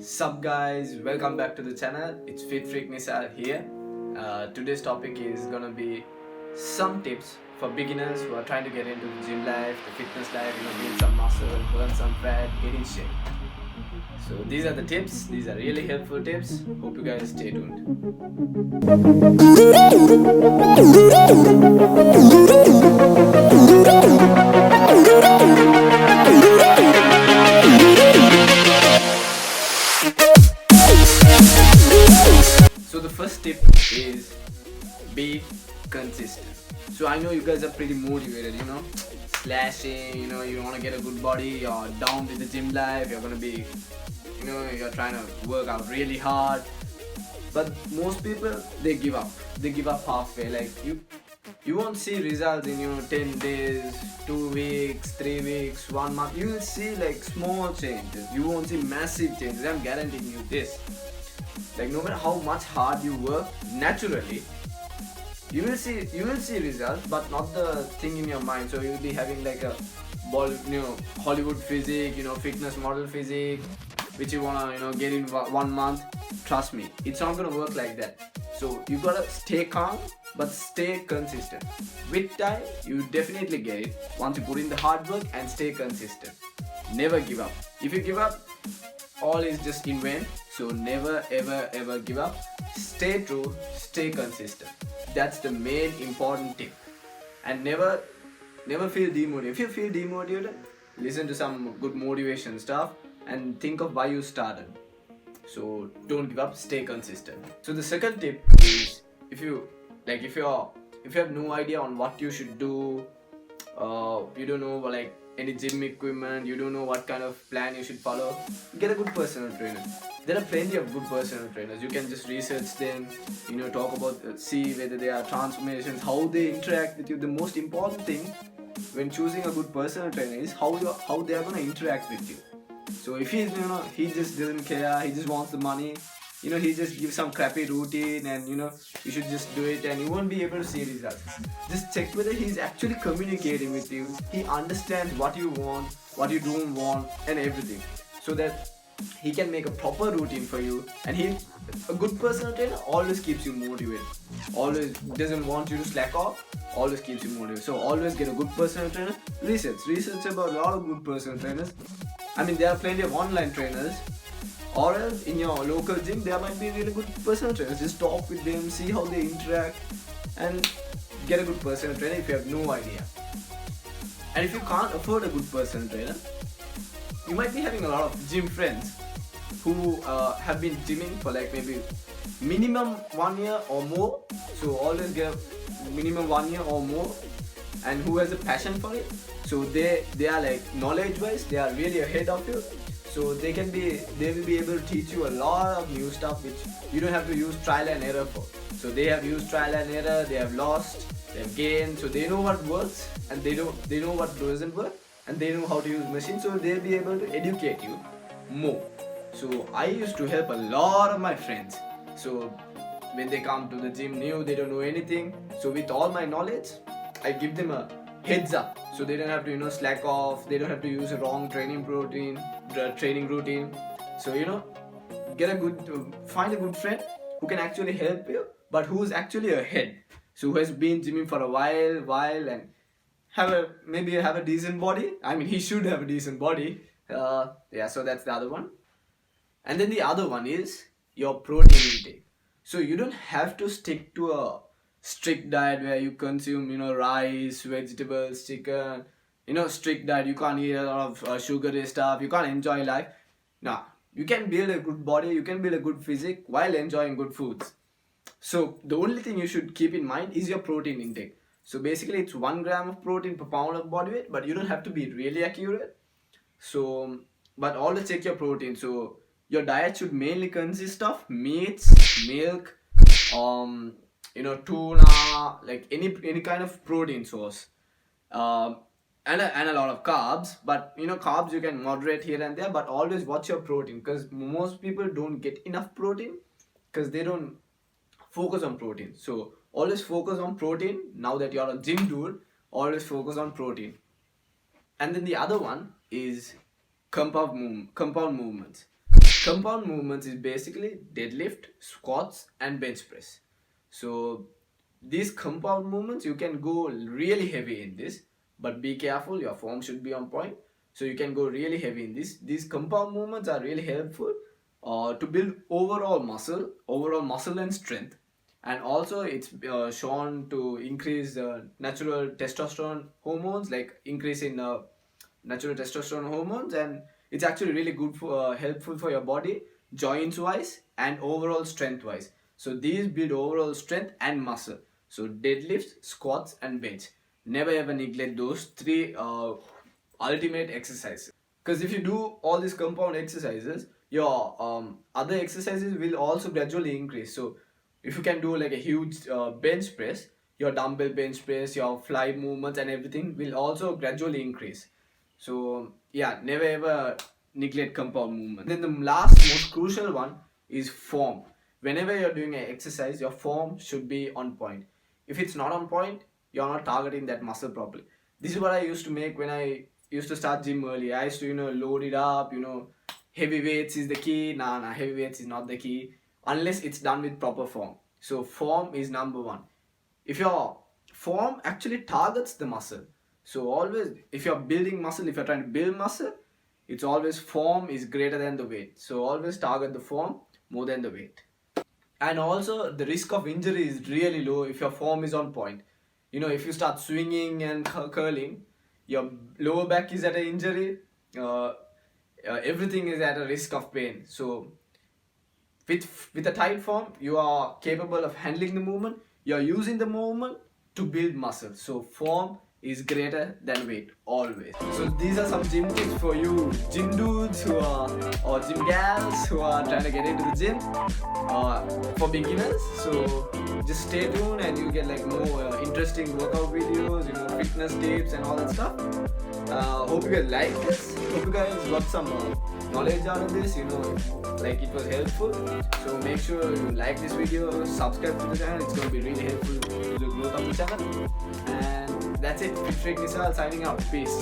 Sup guys, welcome back to the channel. It's Fit Freak Nisar here. Today's topic is gonna be some tips for beginners who are trying to get into the gym life, the fitness life, build some muscle, burn some fat, get in shape. So these are the tips. These are really helpful tips. Hope you guys stay tuned. So the first tip is be consistent. So I know you guys are pretty motivated, slashing, you want to get a good body, you're down with the gym life, you're gonna be, you're trying to work out really hard. But most people, they give up. They give up halfway. Like you won't see results in 10 days, 2 weeks, 3 weeks, 1 month. You will see like small changes. You won't see massive changes. I'm guaranteeing you this. Like no matter how much hard you work, naturally you will see results, but not the thing in your mind. So you'll be having like a Hollywood physique, fitness model physique, which you wanna get in 1 month. Trust me, it's not gonna work like that. So you gotta stay calm, but stay consistent. With time, you definitely get it once you put in the hard work and stay consistent. Never give up. If you give up, all is just in vain. So never ever give up. Stay true, stay consistent. That's the main important tip. And never feel demotivated. If you feel demotivated, listen to some good motivation stuff and think of why you started. So don't give up, stay consistent. So the second tip is if you have no idea on what you should do, you don't know like any gym equipment, you don't know what kind of plan you should follow, get a good personal trainer. There are plenty of good personal trainers. You can just research them, talk about, see whether they are transformations, how they interact with you. The most important thing when choosing a good personal trainer is how they are gonna interact with you. So if he just doesn't care, he just wants the money, he just gives some crappy routine and you should just do it and you won't be able to see results. Just check whether he's actually communicating with you, he understands what you want, what you don't want and everything, so that he can make a proper routine for you. And a good personal trainer always keeps you motivated, always doesn't want you to slack off, always keeps you motivated. So always get a good personal trainer. Research about a lot of good personal trainers. I mean, there are plenty of online trainers, or else in your local gym there might be really good personal trainers. Just talk with them, see how they interact and get a good personal trainer if you have no idea. And if you can't afford a good personal trainer, you might be having a lot of gym friends who have been gymming for like maybe minimum 1 year or more. So always get a minimum 1 year or more, and who has a passion for it. So they are like knowledge wise, they are really ahead of you. So they will be able to teach you a lot of new stuff which you don't have to use trial and error for. So they have used trial and error, they have lost, they have gained, so they know what works and they know what doesn't work, and they know how to use machines, so they'll be able to educate you more. So I used to help a lot of my friends. So when they come to the gym new, they don't know anything. So with all my knowledge, I give them a heads up, so they don't have to slack off, they don't have to use a wrong training routine. So find a good friend who can actually help you, but who's actually ahead, so who has been gymming for a while and maybe have a decent body. I mean, he should have a decent body. So that's the other one. And then the other one is your protein intake. So you don't have to stick to a strict diet where you consume rice, vegetables, chicken, strict diet. You can't eat a lot of sugary stuff, you can't enjoy life. Now you can build a good body, you can build a good physique while enjoying good foods. So the only thing you should keep in mind is your protein intake. So basically it's 1 gram of protein per pound of body weight, but you don't have to be really accurate. So but always check your protein. So your diet should mainly consist of meats, milk, tuna, like any kind of protein source, and a lot of carbs. But carbs you can moderate here and there, but always watch your protein, because most people don't get enough protein because they don't focus on protein. So always focus on protein. Now that you're a gym dude, always focus on protein. And then the other one is compound movements. Compound movements is basically deadlift, squats, and bench press. So these compound movements, you can go really heavy in this, but be careful, your form should be on point. So you can go really heavy in this. These compound movements are really helpful to build overall muscle and strength. And also it's shown to increase natural testosterone hormones, like increase in natural testosterone hormones, and it's actually really good for helpful for your body, joints wise and overall strength wise. So these build overall strength and muscle. So deadlifts, squats, and bench. Never ever neglect those three ultimate exercises. Because if you do all these compound exercises, your other exercises will also gradually increase. So if you can do like a huge bench press, your dumbbell bench press, your fly movements, and everything will also gradually increase. So yeah, never ever neglect compound movement. Then the last most crucial one is form. Whenever you're doing an exercise, your form should be on point. If it's not on point, you're not targeting that muscle properly. This is what I used to make when I used to start gym early. I used to, load it up, heavy weights is the key. Nah, heavy weights is not the key unless it's done with proper form. So form is number one. If your form actually targets the muscle, so always if you're building muscle, if you're trying to build muscle, it's always form is greater than the weight. So always target the form more than the weight. And also the risk of injury is really low if your form is on point. If you start swinging and curling, your lower back is at an injury, everything is at a risk of pain. So with a tight form, you are capable of handling the movement. You're using the movement to build muscle. So form is greater than weight always. So these are some gym tips for you gym dudes or gym gals who are trying to get into the gym for beginners. So just stay tuned and you get like more interesting workout videos, fitness tips and all that stuff. Hope you guys like this. Hope you guys got some knowledge out of this, like it was helpful. So make sure you like this video, subscribe to the channel. It's going to be really helpful to the growth of the channel. And that's it. Fit Freak Nisal signing out. Peace.